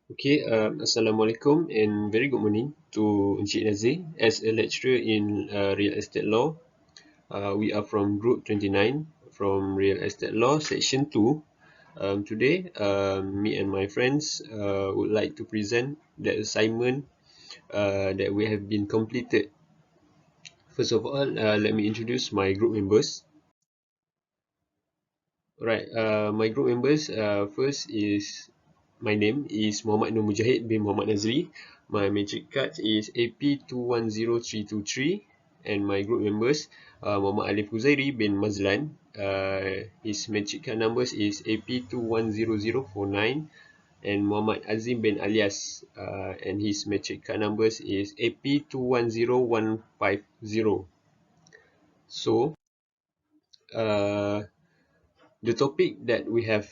Okay, Assalamualaikum and very good morning to Encik Nazri. As a lecturer in Real Estate Law, we are from Group 29 from Real Estate Law Section 2. Today, me and my friends would like to present the assignment that we have been completed. First of all, let me introduce my group members. Alright, my group members, first is my name is Muhammad Nur Mujahid bin Muhammad Nazri. My matric card is AP210323 and my group members Muhammad Aliff Khuzairi bin MAZELAN. His matric card numbers is AP210049 and Muhammad AZIM bin ALIAS and his matric card numbers is AP210150. So, uh, the topic that we have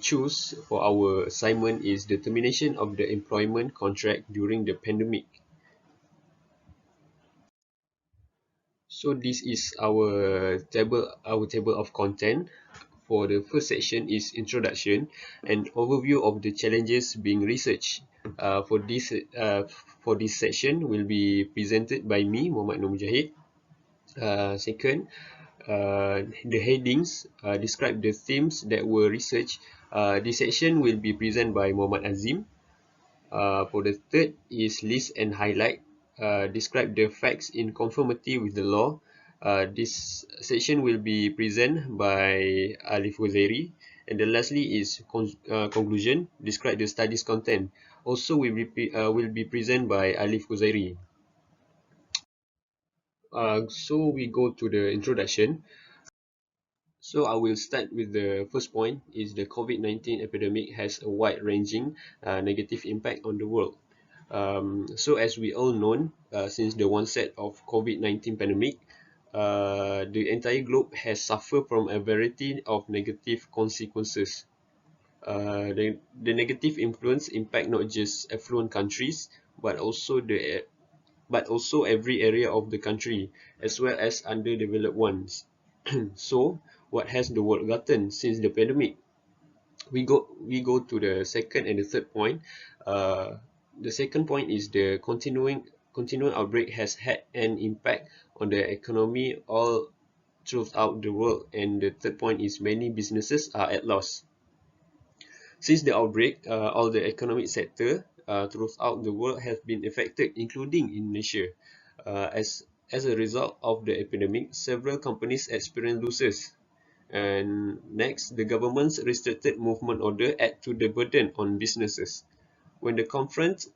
choose for our assignment is the termination of the employment contract during the pandemic. So this is our table of content. For the first section is introduction and overview of the challenges being researched. For this section will be presented by me, Muhammad Nur Mujahid. Second, the headings describe the themes that were researched. This section will be presented by Muhammad Azim. For the third is list and highlight. Describe the facts in conformity with the law. This section will be presented by Aliff Khuzairi. And then lastly is conclusion. Describe the studies content. Also will be presented by Aliff Khuzairi. So we go to the introduction. So I will start with the first point is the COVID-19 epidemic has a wide-ranging negative impact on the world. So as we all know, since the onset of COVID-19 pandemic, the entire globe has suffered from a variety of negative consequences. The negative influence impact not just affluent countries, but also every area of the country, as well as underdeveloped ones. So, what has the world gotten since the pandemic? We go to the second and the third point. The second point is the continuing outbreak has had an impact on the economy all throughout the world, and the third point is many businesses are at loss. Since the outbreak, all the economic sector throughout the world have been affected, including in Malaysia. As a result of the epidemic, several companies experienced losses. And next, the government's restricted movement order add to the burden on businesses. When they confront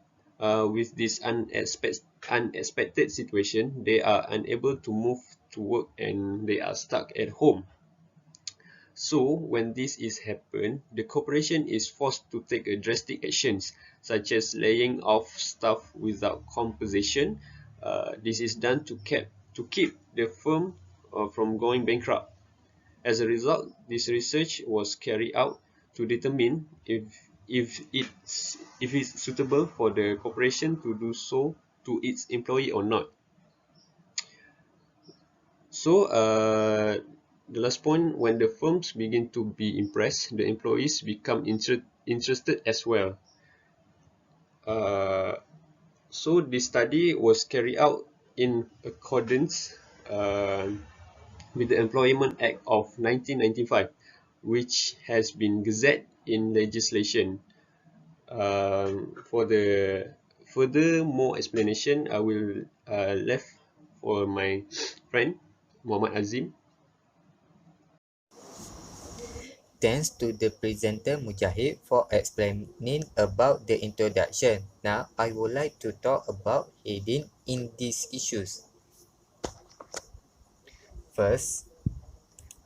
with this unexpected situation, they are unable to move to work and they are stuck at home. So, when this is happen, the corporation is forced to take a drastic actions, such as laying off staff without compensation. This is done to keep the firm from going bankrupt. As a result, this research was carried out to determine if it's suitable for the corporation to do so to its employee or not. So, the last point, when the firms begin to be impressed, the employees become interested as well. Uh, so, this study was carried out in accordance uh, with the Employment Act of 1995, which has been gazetted in legislation. For the further more explanation, I will left for my friend Muhammad Azim. Thanks to the presenter Mujahid for explaining about the introduction. Now, I would like to talk about heading in these issues. First,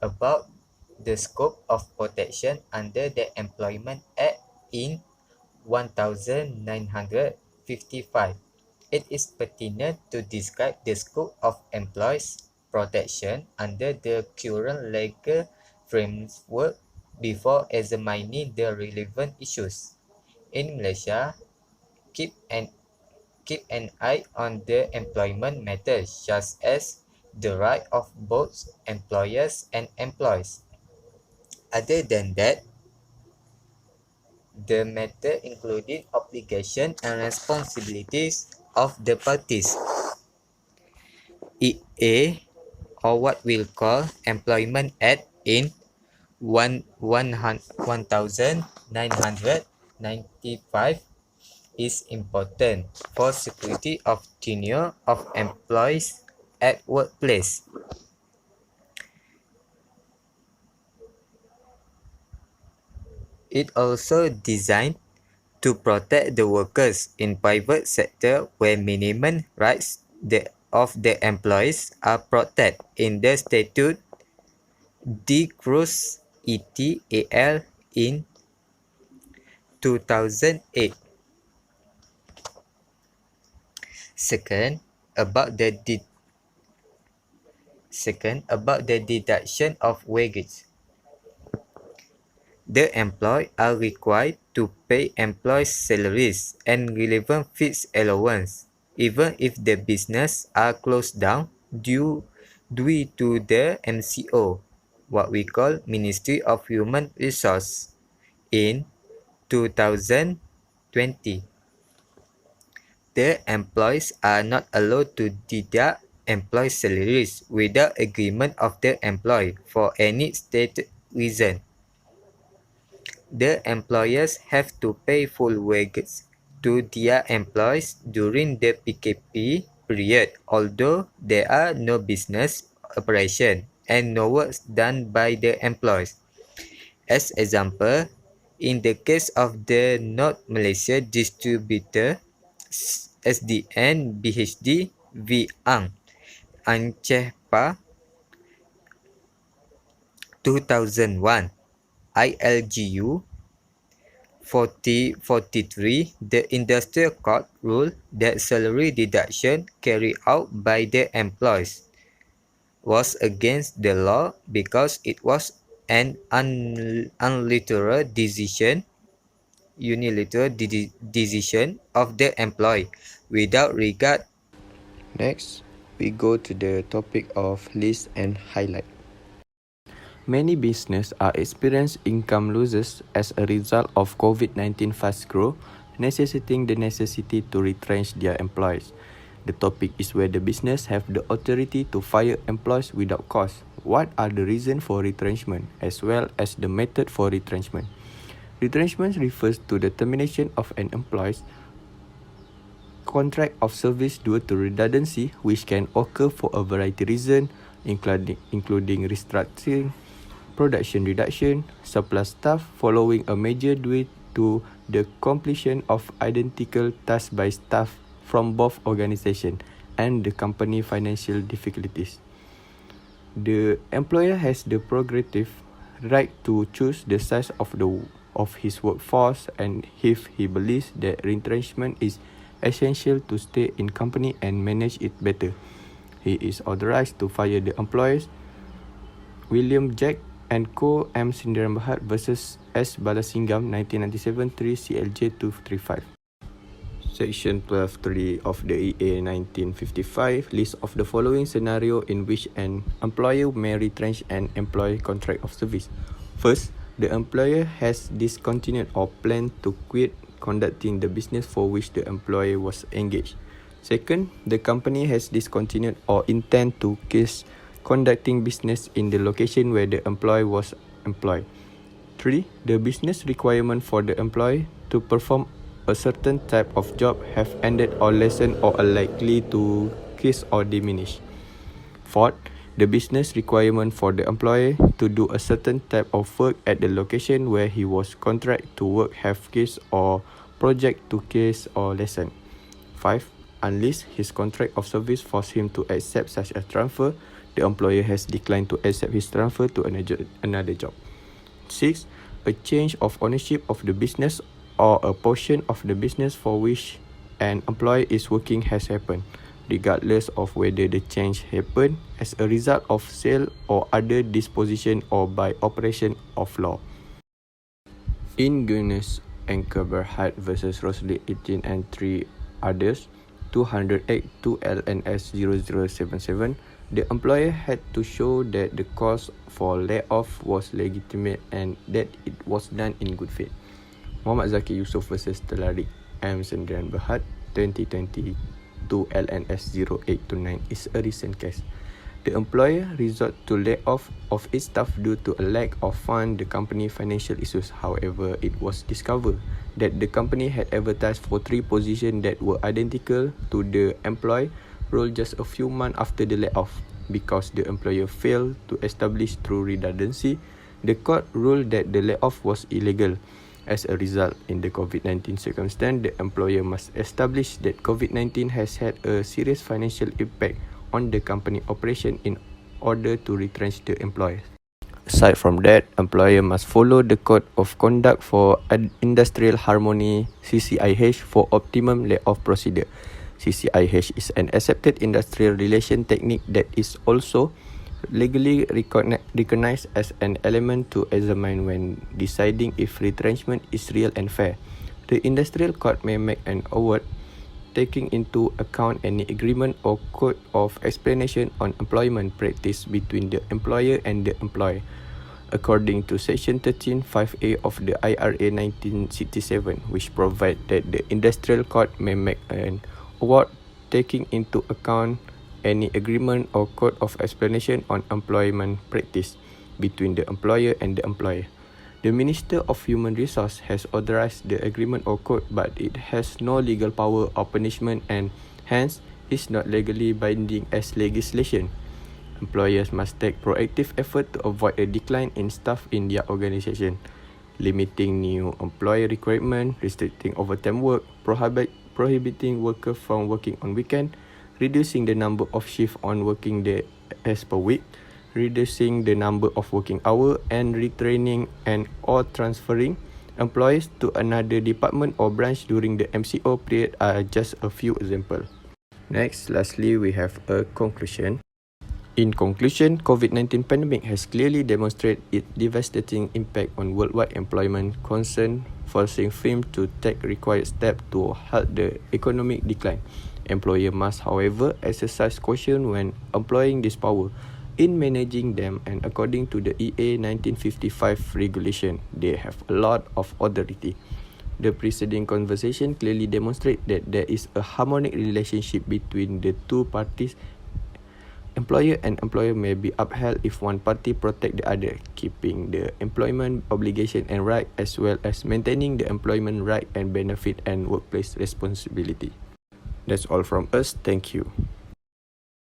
about the scope of protection under the Employment Act in 1955. It is pertinent to describe the scope of employees' protection under the current legal framework before examining the relevant issues. In Malaysia, keep an keep an eye on the employment matters such as the right of both employers and employees. Other than that, The matter included obligations and responsibilities of the parties. EA, or what we'll call Employment Act in 1995, is important for security of tenure of employees at workplace. It also designed to protect the workers in private sector where minimum rights of the employees are protected in the statute D Cruz et al. In 2008. Second, about the deduction of wages. The employees are required to pay employees' salaries and relevant fixed allowance, even if the business are closed down due to the MCO, what we call Ministry of Human Resources, in 2020. The employees are not allowed to deduct employee salaries without agreement of the employee for any stated reason. The employers have to pay full wages to their employees during the PKP period, although there are no business operation and no work done by the employees. As example, in the case of the North Malaysia distributor SDN BHD V Ang Aceh Pa 2001 ILGU 4043, the Industrial Court ruled that salary deduction carried out by the employees was against the law because it was an unilateral decision of the employee without regard. Next, we go to the topic of list and highlight. Many businesses are experiencing income losses as a result of COVID-19 fast growth, necessitating the necessity to retrench their employees. The topic is whether business have the authority to fire employees without cause. What are the reasons for retrenchment as well as the method for retrenchment? Retrenchment refers to the termination of an employee's contract of service due to redundancy, which can occur for a variety of reasons, including restructuring, production reduction, surplus staff following a merger due to the completion of identical tasks by staff from both organizations, and the company financial difficulties. The employer has the prerogative right to choose the size of his workforce, and if he believes that retrenchment is essential to stay in company and manage it better, he is authorized to fire the employees. William Jack and Co. M. Sindiran versus S. Balasingham 1997 3 CLJ 235. Section 12.3 of the EA 1955 lists of the following scenario in which an employer may retrench an employee contract of service. First, the employer has discontinued or planned to quit conducting the business for which the employee was engaged. Second, the company has discontinued or intend to cease conducting business in the location where the employee was employed. 3. The business requirement for the employee to perform a certain type of job have ended or lessened or are likely to cease or diminish. 4. The business requirement for the employee to do a certain type of work at the location where he was contracted to work have ceased or project to cease or lessen. 5. Unless his contract of service forced him to accept such a transfer, the employer has declined to accept his transfer to another job. 6. A change of ownership of the business or a portion of the business for which an employee is working has happened, regardless of whether the change happened as a result of sale or other disposition or by operation of law. In Guinness and Keberhard versus Rosalie 18 and 3 others, 208 2 LNS 0077, the employer had to show that the cause for layoff was legitimate and that it was done in good faith. Muhammad Zaki Yusof versus Telarik M. Sendirian Berhad 2022 LNS 0829 is a recent case. The employer resort to lay off of its staff due to a lack of fund the company financial issues. However, it was discovered that the company had advertised for 3 positions that were identical to the employee role just a few months after the layoff. Because the employer failed to establish through redundancy, the court ruled that the layoff was illegal. As a result, in the COVID-19 circumstance, the employer must establish that COVID-19 has had a serious financial impact on the company operation in order to retrench the employees. Aside from that, employer must follow the Code of Conduct for Industrial Harmony (CCIH) for optimum layoff procedure. CCIH is an accepted industrial relation technique that is also legally recognized as an element to examine when deciding if retrenchment is real and fair. The industrial court may make an award taking into account any agreement or code of explanation on employment practice between the employer and the employee. According to Section 13(5)(a) of the IRA 1967, which provide that the industrial court may make an award taking into account any agreement or code of explanation on employment practice between the employer and the employer. The Minister of Human Resources has authorized the agreement or code, but it has no legal power or punishment and hence is not legally binding as legislation. Employers must take proactive effort to avoid a decline in staff in their organisation, limiting new employee recruitment, restricting overtime work, prohibiting workers from working on weekend, reducing the number of shifts on working days per week, reducing the number of working hours, and retraining and or transferring employees to another department or branch during the MCO period are just a few examples. Next, lastly, we have a conclusion. In conclusion, COVID-19 pandemic has clearly demonstrated its devastating impact on worldwide employment concern, forcing firms to take required steps to halt the economic decline. Employer must, however, exercise caution when employing this power in managing them, and according to the EA 1955 regulation, they have a lot of authority. The preceding conversation clearly demonstrates that there is a harmonic relationship between the two parties. Employer and employer may be upheld if one party protect the other, keeping the employment obligation and right as well as maintaining the employment right and benefit and workplace responsibility. That's all from us. Thank you.